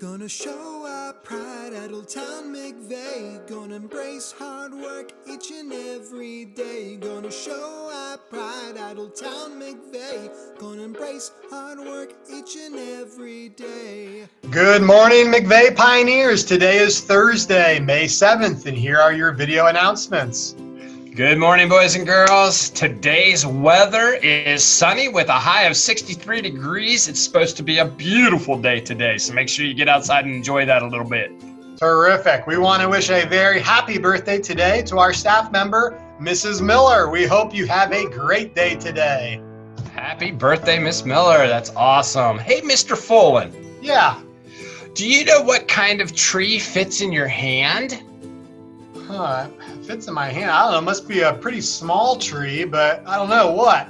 Gonna show our pride at Old Town McVay. Gonna embrace hard work each and every day. Gonna show our pride at Old Town McVay. Gonna embrace hard work each and every day. Good morning, McVay Pioneers. Today is Thursday, May 7th, and here are your video announcements. Good morning, boys and girls. Today's weather is sunny with a high of 63 degrees. It's supposed to be a beautiful day today, so make sure you get outside and enjoy that a little bit. Terrific. We want to wish a very happy birthday today to our staff member, Mrs. Miller. We hope you have a great day today. Happy birthday, Miss Miller. That's awesome. Hey, Mr. Fullen. Yeah. Do you know what kind of tree fits in your hand? It fits in my hand. I don't know. It must be a pretty small tree, but I don't know what.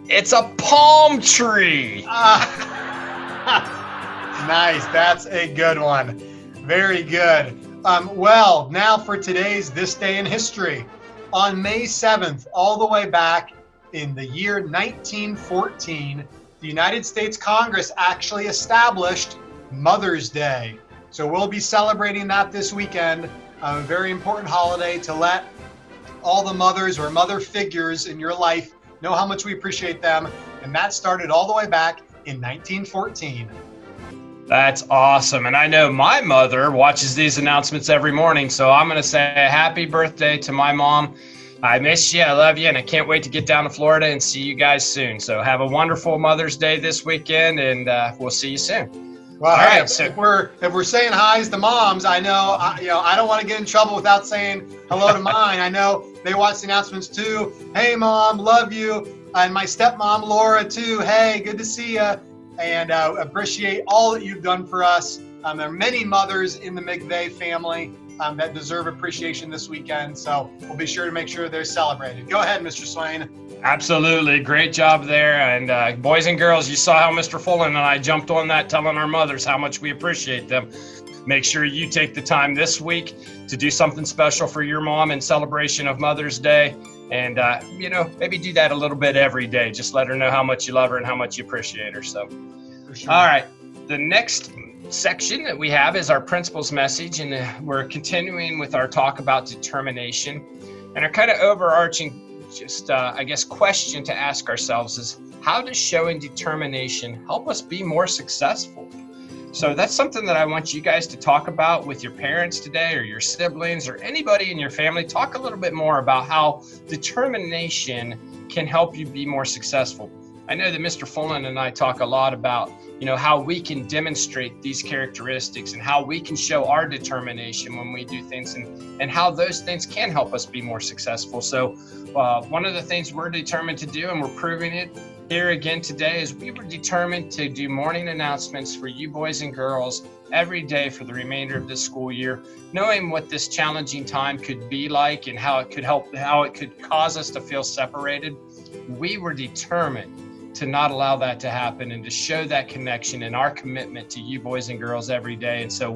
It's a palm tree. Nice. That's a good one. Very good. Well, now for today's This Day in History. On May 7th, all the way back in the year 1914, the United States Congress actually established Mother's Day. So we'll be celebrating that this weekend. A very important holiday to let all the mothers or mother figures in your life know how much we appreciate them. And that started all the way back in 1914. That's awesome. And I know my mother watches these announcements every morning, so I'm going to say happy birthday to my mom. I miss you, I love you, and I can't wait to get down to Florida and see you guys soon. So have a wonderful Mother's Day this weekend, and we'll see you soon. Well, all hey, right, so if we're saying hi's to moms, I know I don't want to get in trouble without saying hello to mine. I know they watch the announcements too. Hey, Mom, love you, and my stepmom Laura too. Hey, good to see you, and appreciate all that you've done for us. There are many mothers in the McVay family that deserve appreciation this weekend, so we'll be sure to make sure they're celebrated. Go ahead, Mr. Swain. Absolutely. Great job there. And boys and girls, you saw how Mr. Fullen and I jumped on that, telling our mothers how much we appreciate them. Make sure you take the time this week to do something special for your mom in celebration of Mother's Day. And, maybe do that a little bit every day. Just let her know how much you love her and how much you appreciate her. So, For sure. All right. The next section that we have is our principal's message. And we're continuing with our talk about determination. And our kind of overarching question to ask ourselves is, how does showing determination help us be more successful? So that's something that I want you guys to talk about with your parents today, or your siblings, or anybody in your family. Talk a little bit more about how determination can help you be more successful. I know that Mr. Fullen and I talk a lot about, how we can demonstrate these characteristics and how we can show our determination when we do things, and how those things can help us be more successful. So one of the things we're determined to do, and we're proving it here again today, is we were determined to do morning announcements for you boys and girls every day for the remainder of this school year, knowing what this challenging time could be like and how it could cause us to feel separated. We were determined to not allow that to happen and to show that connection and our commitment to you boys and girls every day. And so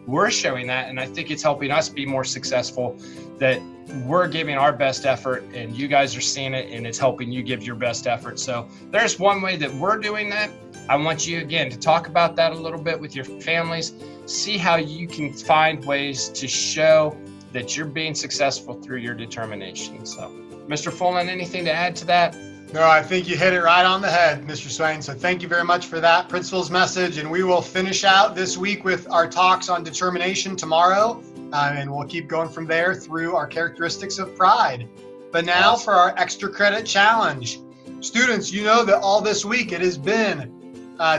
we're showing that, and I think it's helping us be more successful, that we're giving our best effort and you guys are seeing it, and it's helping you give your best effort. So there's one way that we're doing that. I want you again to talk about that a little bit with your families. See how you can find ways to show that you're being successful through your determination. So Mr. Fullen, anything to add to that? No, I think you hit it right on the head, Mr. Swain. So thank you very much for that principal's message. And we will finish out this week with our talks on determination tomorrow. And we'll keep going from there through our characteristics of pride. But now for our extra credit challenge. Students, you know that all this week it has been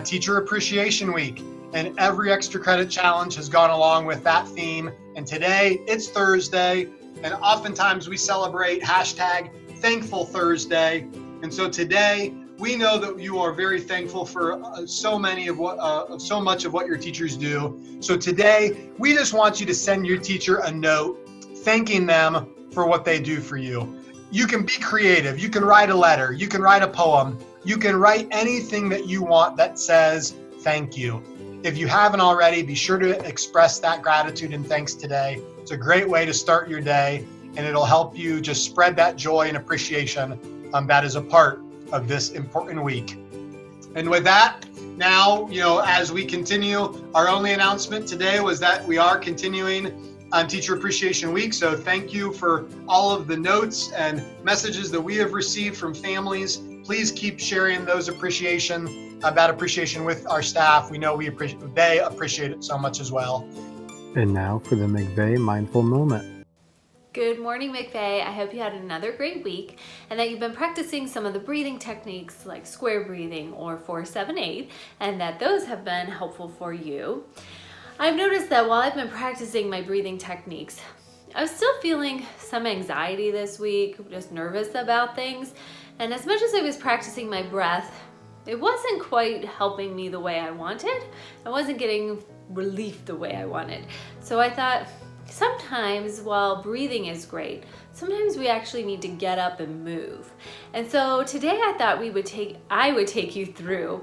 Teacher Appreciation Week. And every extra credit challenge has gone along with that theme. And today it's Thursday. And oftentimes we celebrate #Thankful Thursday. And so today, we know that you are very thankful for so much of what your teachers do. So today, we just want you to send your teacher a note thanking them for what they do for you. You can be creative. You can write a letter. You can write a poem. You can write anything that you want that says thank you. If you haven't already, be sure to express that gratitude and thanks today. It's a great way to start your day, and it'll help you just spread that joy and appreciation that is a part of this important week. And with that, now, as we continue, our only announcement today was that we are continuing on Teacher Appreciation Week. So thank you for all of the notes and messages that we have received from families. Please keep sharing that appreciation with our staff. We know they appreciate it so much as well. And now for the McVay Mindful Moment. Good morning, McVay. I hope you had another great week and that you've been practicing some of the breathing techniques like square breathing or 4-7-8, and that those have been helpful for you. I've noticed that while I've been practicing my breathing techniques, I was still feeling some anxiety this week, just nervous about things. And as much as I was practicing my breath, it wasn't quite helping me the way I wanted. I wasn't getting relief the way I wanted. So I thought, sometimes while breathing is great, sometimes we actually need to get up and move. And so today I thought I would take you through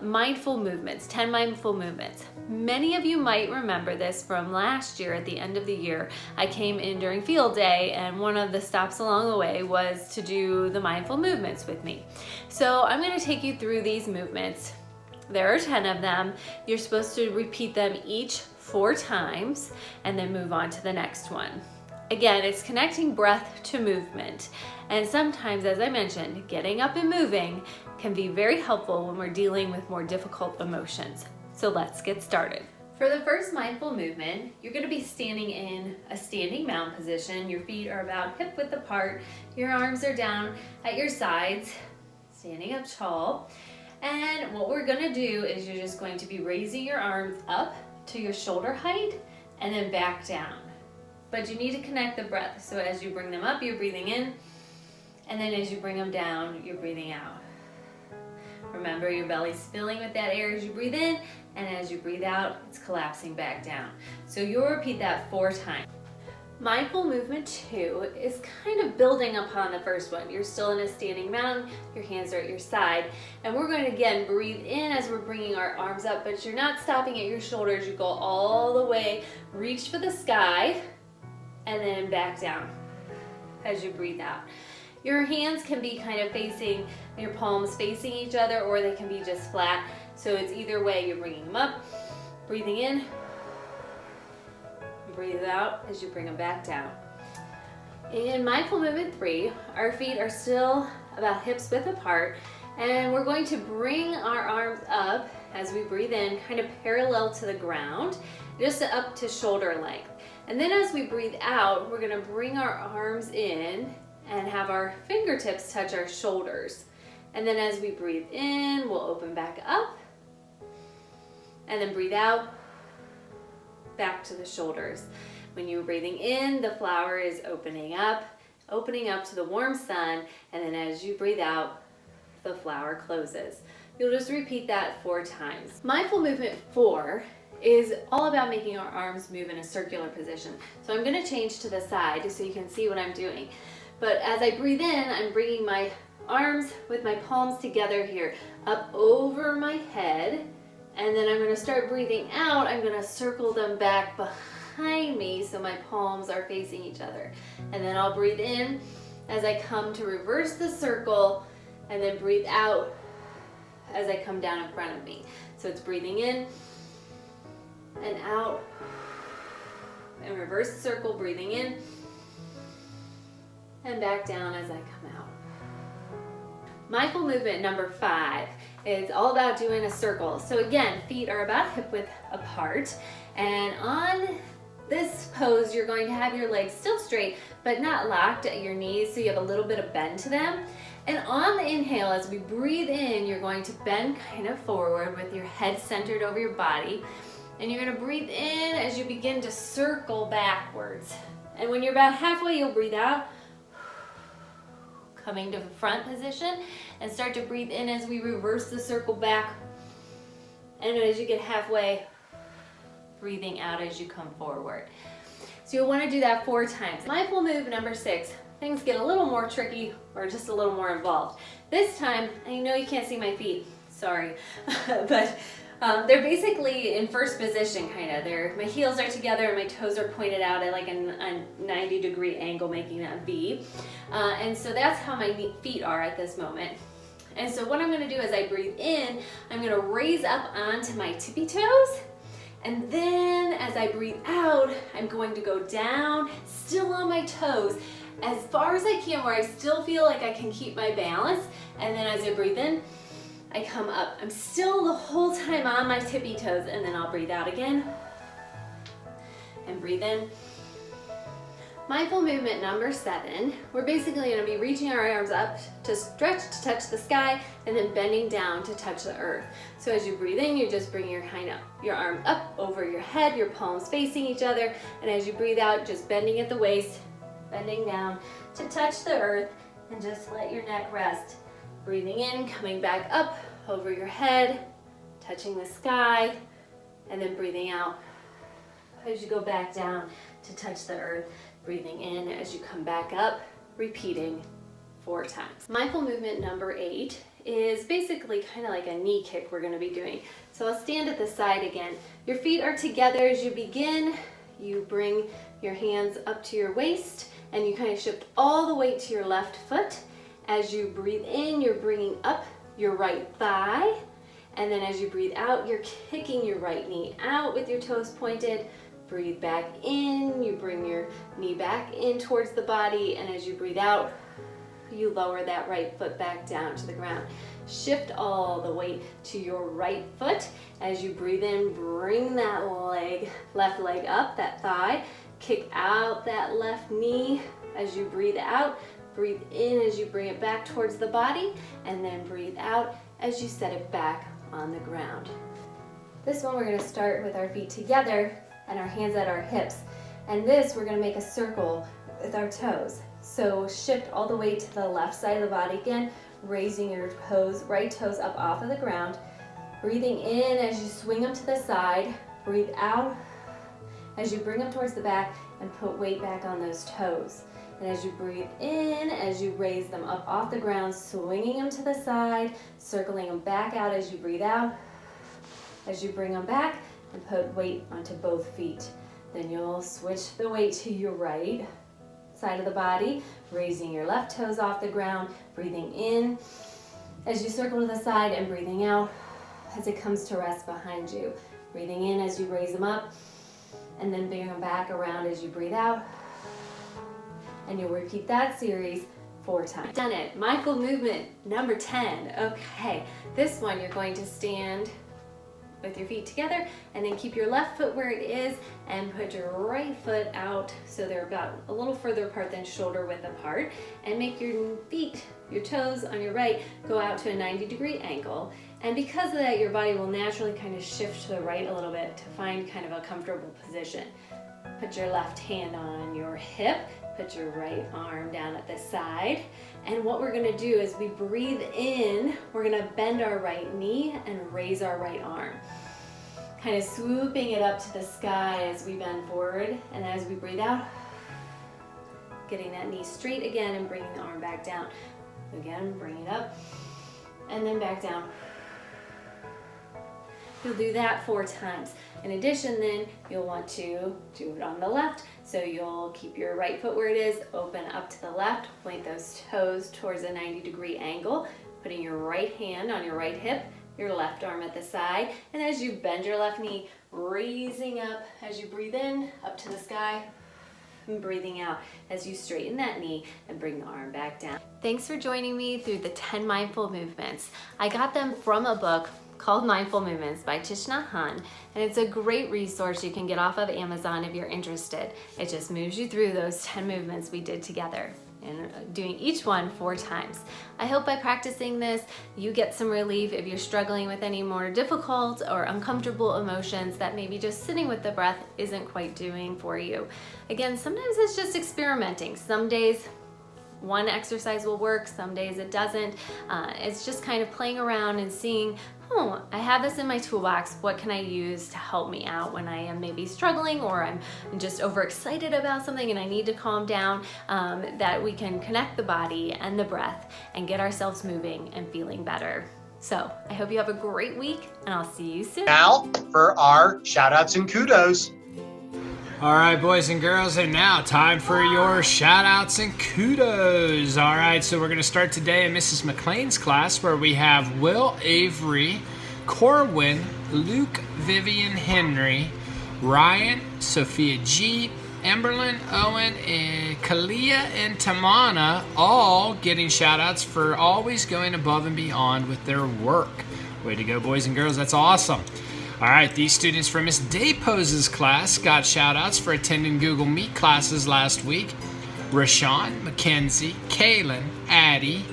mindful movements, 10 mindful movements. Many of you might remember this from last year at the end of the year. I came in during field day and one of the stops along the way was to do the mindful movements with me. So I'm going to take you through these movements. There are 10 of them. You're supposed to repeat them each 4 times and then move on to the next one. Again, it's connecting breath to movement. And sometimes, as I mentioned, getting up and moving can be very helpful when we're dealing with more difficult emotions. So let's get started. For the first mindful movement, you're going to be standing in a standing mound position. Your feet are about hip width apart. Your arms are down at your sides, standing up tall. And what we're going to do is you're just going to be raising your arms up to your shoulder height and then back down. But you need to connect the breath. So as you bring them up, you're breathing in, and then as you bring them down, you're breathing out. Remember, your belly's filling with that air as you breathe in, and as you breathe out, it's collapsing back down. So you'll repeat that 4 times. Mindful movement 2 is kind of building upon the first one. You're still in a standing mound, your hands are at your side, and we're going to again breathe in as we're bringing our arms up, but you're not stopping at your shoulders. You go all the way, reach for the sky, and then back down as you breathe out. Your hands can be kind of facing, your palms facing each other, or they can be just flat. So it's either way. You're bringing them up, breathing in, breathe out as you bring them back down. In mindful movement 3, our feet are still about hips width apart, and we're going to bring our arms up as we breathe in, kind of parallel to the ground, just up to shoulder length. And then as we breathe out, we're going to bring our arms in and have our fingertips touch our shoulders. And then as we breathe in, we'll open back up, and then breathe out, back to the shoulders. When you're breathing in, the flower is opening up to the warm sun, and then as you breathe out, the flower closes. You'll just repeat that 4 times. Mindful movement 4 is all about making our arms move in a circular position. So I'm going to change to the side just so you can see what I'm doing. But as I breathe in, I'm bringing my arms with my palms together here, up over my head. And then I'm going to start breathing out. I'm going to circle them back behind me so my palms are facing each other. And then I'll breathe in as I come to reverse the circle, and then breathe out as I come down in front of me. So it's breathing in and out, and reverse the circle, breathing in and back down as I come out. Mindful movement number 5 is all about doing a circle. So again, feet are about hip width apart, and on this pose you're going to have your legs still straight but not locked at your knees, so you have a little bit of bend to them. And on the inhale, as we breathe in, you're going to bend kind of forward with your head centered over your body, and you're going to breathe in as you begin to circle backwards. And when you're about halfway, you'll breathe out, coming to the front position, and start to breathe in as we reverse the circle back. And as you get halfway, breathing out as you come forward. So you'll want to do that 4 times. Mindful move number 6. Things get a little more tricky or just a little more involved. This time, I know you can't see my feet, sorry, but they're basically in first position, kind of. My heels are together and my toes are pointed out at like a 90-degree angle, making that V. And so that's how my feet are at this moment. And so what I'm gonna do as I breathe in, I'm gonna raise up onto my tippy toes. And then as I breathe out, I'm going to go down, still on my toes, as far as I can where I still feel like I can keep my balance. And then as I breathe in, I come up. I'm still the whole time on my tippy toes, and then I'll breathe out again and breathe in. Mindful movement number 7, we're basically gonna be reaching our arms up to stretch to touch the sky and then bending down to touch the earth. So as you breathe in, you just bring your arm up over your head, your palms facing each other. And as you breathe out, just bending at the waist, bending down to touch the earth, and just let your neck rest. Breathing in, coming back up over your head, touching the sky, and then breathing out as you go back down to touch the earth. Breathing in as you come back up, repeating 4 times. Mindful movement number 8 is basically kind of like a knee kick we're going to be doing. So I'll stand at the side again. Your feet are together as you begin. You bring your hands up to your waist and you kind of shift all the weight to your left foot. As you breathe in, you're bringing up your right thigh. And then as you breathe out, you're kicking your right knee out with your toes pointed. Breathe back in, you bring your knee back in towards the body, and as you breathe out, you lower that right foot back down to the ground. Shift all the weight to your right foot. As you breathe in, bring that left leg up, that thigh, kick out that left knee. As you breathe out, breathe in as you bring it back towards the body, and then breathe out as you set it back on the ground. This one we're going to start with our feet together and our hands at our hips. And this, we're gonna make a circle with our toes. So shift all the way to the left side of the body again, raising your toes, right toes up off of the ground. Breathing in as you swing them to the side. Breathe out as you bring them towards the back and put weight back on those toes. And as you breathe in, as you raise them up off the ground, swinging them to the side, circling them back out as you breathe out. As you bring them back, and put weight onto both feet. Then you'll switch the weight to your right side of the body, raising your left toes off the ground, breathing in as you circle to the side and breathing out as it comes to rest behind you. Breathing in as you raise them up and then bring them back around as you breathe out. And you'll repeat that series 4 times. Done it. Mindful movement number 10. Okay, this one you're going to stand with your feet together and then keep your left foot where it is and put your right foot out so they're about a little further apart than shoulder width apart, and make your feet, your toes on your right go out to a 90-degree angle. And because of that, your body will naturally kind of shift to the right a little bit to find kind of a comfortable position. Put your left hand on your hip, put your right arm down at the side. And what we're gonna do is we breathe in, we're gonna bend our right knee and raise our right arm. Kind of swooping it up to the sky as we bend forward. And as we breathe out, getting that knee straight again and bringing the arm back down. Again, bring it up and then back down. You'll do that 4 times. In addition, then you'll want to do it on the left. So you'll keep your right foot where it is, open up to the left, point those toes towards a 90-degree angle, putting your right hand on your right hip, your left arm at the side, and as you bend your left knee, raising up as you breathe in, up to the sky, and breathing out as you straighten that knee and bring the arm back down. Thanks for joining me through the 10 mindful movements. I got them from a book called Mindful Movements by Thich Nhat Hanh, and it's a great resource you can get off of Amazon if you're interested. It just moves you through those 10 movements we did together and doing each one 4 times. I hope by practicing this, you get some relief if you're struggling with any more difficult or uncomfortable emotions that maybe just sitting with the breath isn't quite doing for you. Again, sometimes it's just experimenting. Some days one exercise will work, some days it doesn't. It's just kind of playing around and seeing, oh, I have this in my toolbox. What can I use to help me out when I am maybe struggling or I'm just overexcited about something and I need to calm down, that we can connect the body and the breath and get ourselves moving and feeling better. So I hope you have a great week and I'll see you soon. Now for our shout outs and kudos. All right, boys and girls, and now time for your shout outs and kudos. All right, so we're going to start today in Mrs. McLean's class, where we have Will Avery, Corwin, Luke Vivian Henry, Ryan, Sophia G, Emberlyn, Owen, and Kalia and Tamana, all getting shout outs for always going above and beyond with their work. Way to go, boys and girls. That's awesome. All right, these students from Miss Daypose's class got shout-outs for attending Google Meet classes last week. Rashawn, Mackenzie, Kaylin, Addie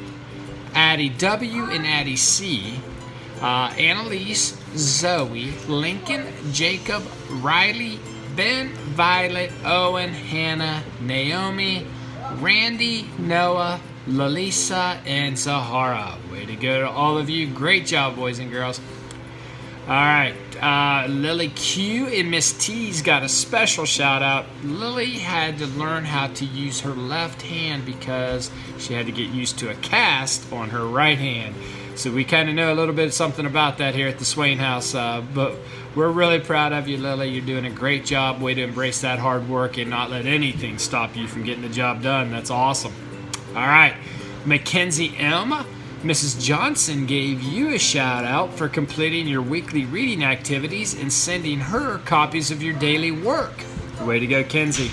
W, and Addie C, Annalise, Zoe, Lincoln, Jacob, Riley, Ben, Violet, Owen, Hannah, Naomi, Randy, Noah, Lalisa, and Zahara. Way to go to all of you. Great job, boys and girls. All right, Lily Q and Miss T's got a special shout out. Lily had to learn how to use her left hand because she had to get used to a cast on her right hand. So we kind of know a little bit something about that here at the Swain House, but we're really proud of you, Lily. You're doing a great job. Way to embrace that hard work and not let anything stop you from getting the job done. That's awesome. All right, Mackenzie M. Mrs. Johnson gave you a shout out for completing your weekly reading activities and sending her copies of your daily work. Way to go, Kenzie.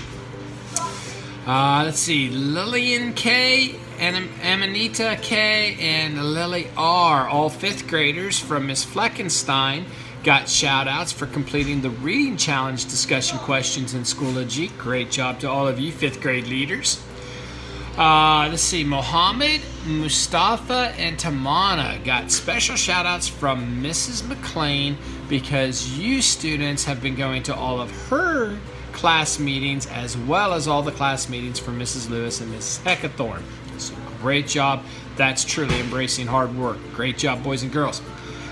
Let's see, Lillian K, and Amanita K, and Lily R, all 5th graders from Miss Fleckenstein, got shout outs for completing the reading challenge discussion questions in Schoology. Great job to all of you 5th grade leaders. Let's see, Mohammed, Mustafa, and Tamana got special shout outs from Mrs. McLean because you students have been going to all of her class meetings as well as all the class meetings for Mrs. Lewis and Mrs. Heckathorn. So great job. That's truly embracing hard work. Great job, boys and girls.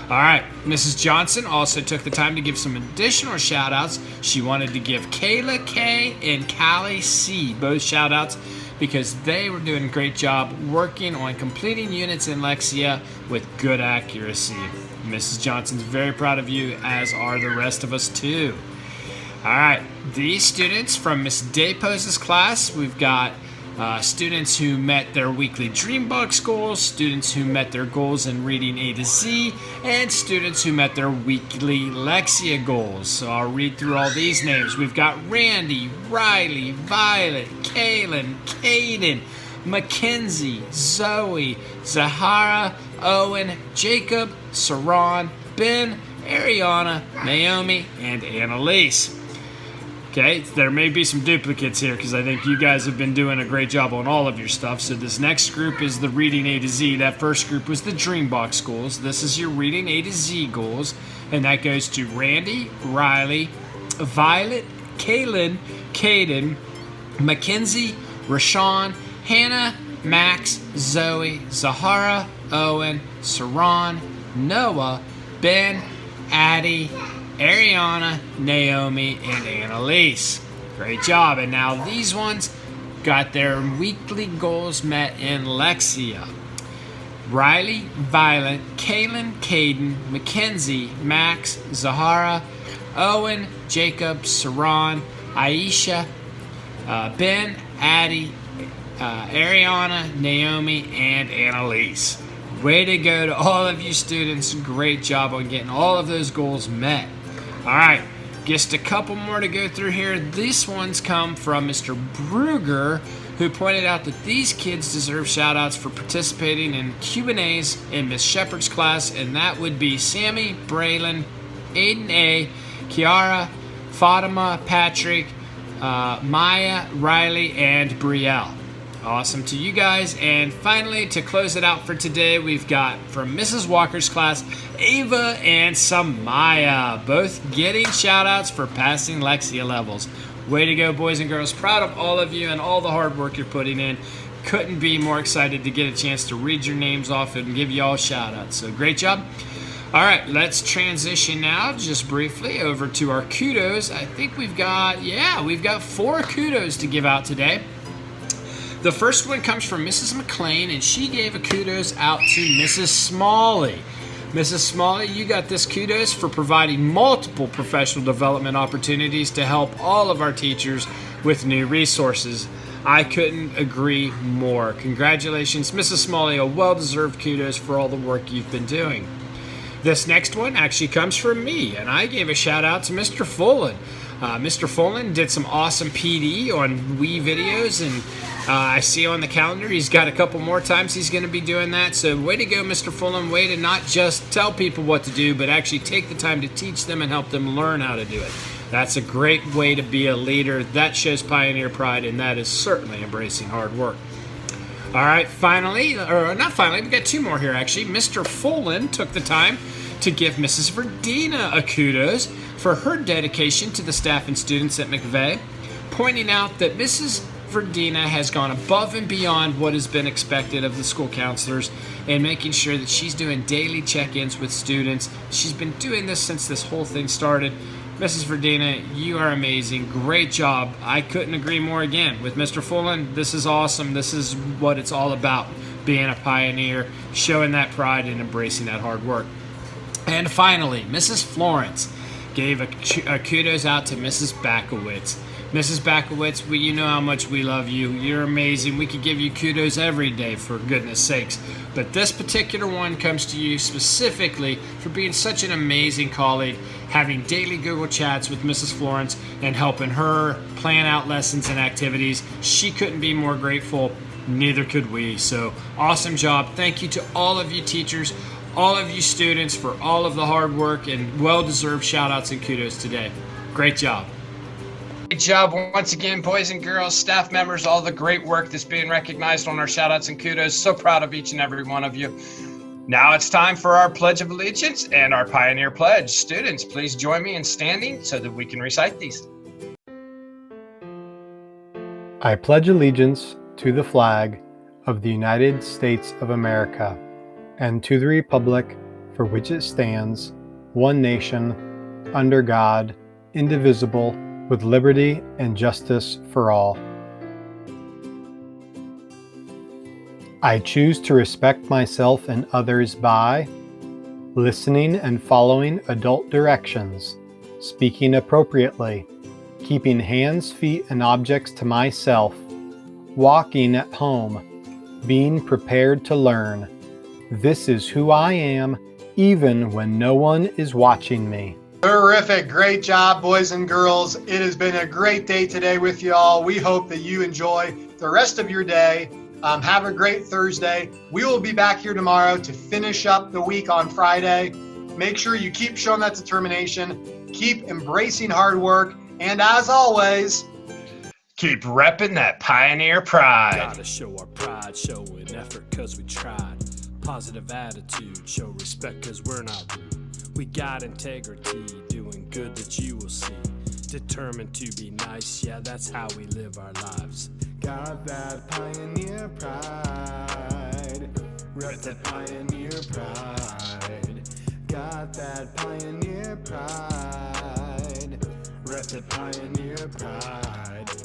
All right, Mrs. Johnson also took the time to give some additional shout outs. She wanted to give Kayla K and Callie C both shout outs because they were doing a great job working on completing units in Lexia with good accuracy. Mrs. Johnson's very proud of you, as are the rest of us too. All right, these students from Miss Daypose's class, we've got students who met their weekly Dream Box goals, students who met their goals in reading A to Z, and students who met their weekly Lexia goals. So I'll read through all these names. We've got Randy, Riley, Violet, Kaylin, Caden, Mackenzie, Zoe, Zahara, Owen, Jacob, Saran, Ben, Ariana, Naomi, and Annalise. Okay, there may be some duplicates here because I think you guys have been doing a great job on all of your stuff. So this next group is the Reading A to Z. That first group was the Dreambox goals. This is your Reading A to Z goals. And that goes to Randy, Riley, Violet, Kaylin, Caden, Mackenzie, Rashawn, Hannah, Max, Zoe, Zahara, Owen, Saran, Noah, Ben, Addie, Ariana, Naomi, and Annalise. Great job. And now these ones got their weekly goals met in Lexia. Riley, Violet, Kaylin, Caden, Mackenzie, Max, Zahara, Owen, Jacob, Saran, Aisha, Ben, Addie, Ariana, Naomi, and Annalise. Way to go to all of you students. Great job on getting all of those goals met. All right, just a couple more to go through here. These ones come from Mr. Bruger, who pointed out that these kids deserve shout outs for participating in Q&As in Miss Shepard's class, and that would be Sammy, Braylon, Aiden A, Kiara, Fatima, Patrick, Maya, Riley, and Brielle. Awesome to you guys. And finally, to close it out for today, we've got from Mrs. Walker's class, Ava and Samaya, both getting shout outs for passing Lexia levels. Way to go, boys and girls. Proud of all of you and all the hard work you're putting in. Couldn't be more excited to get a chance to read your names off and give you all shout outs. So great job. All right, let's transition now just briefly over to our kudos. I think we've got 4 kudos to give out today. The first one comes from Mrs. McLean, and she gave a kudos out to Mrs. Smalley. Mrs. Smalley, you got this kudos for providing multiple professional development opportunities to help all of our teachers with new resources. I couldn't agree more. Congratulations, Mrs. Smalley, a well-deserved kudos for all the work you've been doing. This next one actually comes from me, and I gave a shout out to Mr. Fullen. Mr. Fullen did some awesome PD on Wii videos, and I see on the calendar he's got a couple more times he's going to be doing that. So way to go, Mr. Fullen. Way to not just tell people what to do, but actually take the time to teach them and help them learn how to do it. That's a great way to be a leader. That shows pioneer pride, and that is certainly embracing hard work. All right, finally, or not finally, we got two more here actually. Mr. Fullen took the time to give Mrs. Verdina a kudos for her dedication to the staff and students at McVay, pointing out that Mrs. Verdina has gone above and beyond what has been expected of the school counselors and making sure that she's doing daily check-ins with students. She's been doing this since this whole thing started. Mrs. Verdina, you are amazing. Great job. I couldn't agree more again with Mr. Fullen. This is awesome. This is what it's all about, being a pioneer, showing that pride and embracing that hard work. And finally, Mrs. Florence gave a kudos out to Mrs. Backowitz. Mrs. Backowitz, you know how much we love you. You're amazing. We could give you kudos every day, for goodness sakes. But this particular one comes to you specifically for being such an amazing colleague, having daily Google chats with Mrs. Florence and helping her plan out lessons and activities. She couldn't be more grateful. Neither could we. So awesome job. Thank you to all of you teachers, all of you students for all of the hard work and well-deserved shout-outs and kudos today. Great job. Great job once again, boys and girls, staff members, all the great work that's being recognized on our shout-outs and kudos. So proud of each and every one of you. Now it's time for our Pledge of Allegiance and our Pioneer Pledge. Students, please join me in standing so that we can recite these. I pledge allegiance to the flag of the United States of America and to the republic for which it stands, one nation, under God, indivisible, with liberty and justice for all. I choose to respect myself and others by listening and following adult directions, speaking appropriately, keeping hands, feet, and objects to myself, walking at home, being prepared to learn. This is who I am, even when no one is watching me. Terrific. Great job, boys and girls. It has been a great day today with you all. We hope that you enjoy the rest of your day. Have a great Thursday. We will be back here tomorrow to finish up the week on Friday. Make sure you keep showing that determination, keep embracing hard work, and as always, keep repping that pioneer pride. Gotta show our pride, showing effort cause we tried. Positive attitude, show respect cause we're not rude. We got integrity, doing good that you will see. Determined to be nice, yeah, that's how we live our lives. Got that pioneer pride. Rep that pioneer pride. Got that pioneer pride. Rep that pioneer pride.